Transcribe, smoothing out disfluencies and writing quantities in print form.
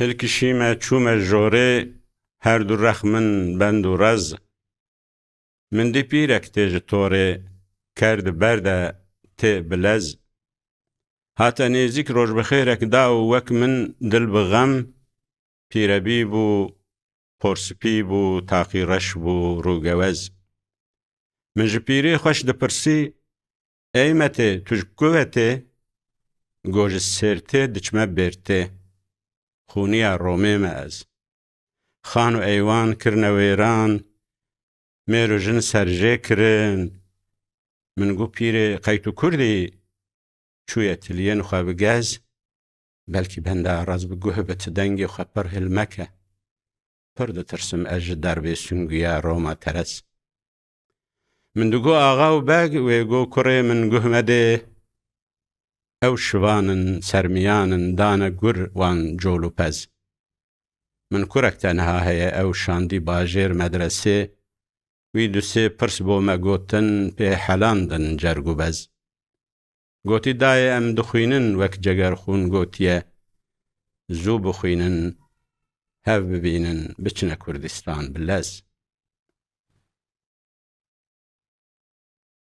هلکشیمە چوومە ژۆرێ هەردوو ڕەخمن بەند و ڕەز مندی پیرەک تێژە تۆڕێ کرد بەردە تێ بلەز هاتە نێزیک ڕۆژبەخێرێک دا و وەک من دڵ بغەم پیرەبی بوو پۆرسپی بوو تاقی ڕەش بوو ڕووگەوەز من ji pîrê xweş dipirسî ey me tê tu ji ku ve tê got ji sêrtê diçime bêrtê xûniya Romê me ez xan û eywan kirine wêran mêr û jin serjê kirin min got pîrê qey tu Kurdî çûye tiliyên xwe bigez belkî benda raz bi guh bi ti dengê xwe pir hilmeke pir ditirsim ez ji derbê süngiya Roma teres من digot axa û beg wê got kurê min guh me dê ew şivanin sermiyanin dane gur wan col û pez min kurek tenha heye ew şandî bajêr medresê wî du sê pirs bo me gotin pê helandin cerg û bez gotî dayê em dixwînin wek cegerxûn gotiye zû bixwînin hev bibînin biçine Kurdistan bi lez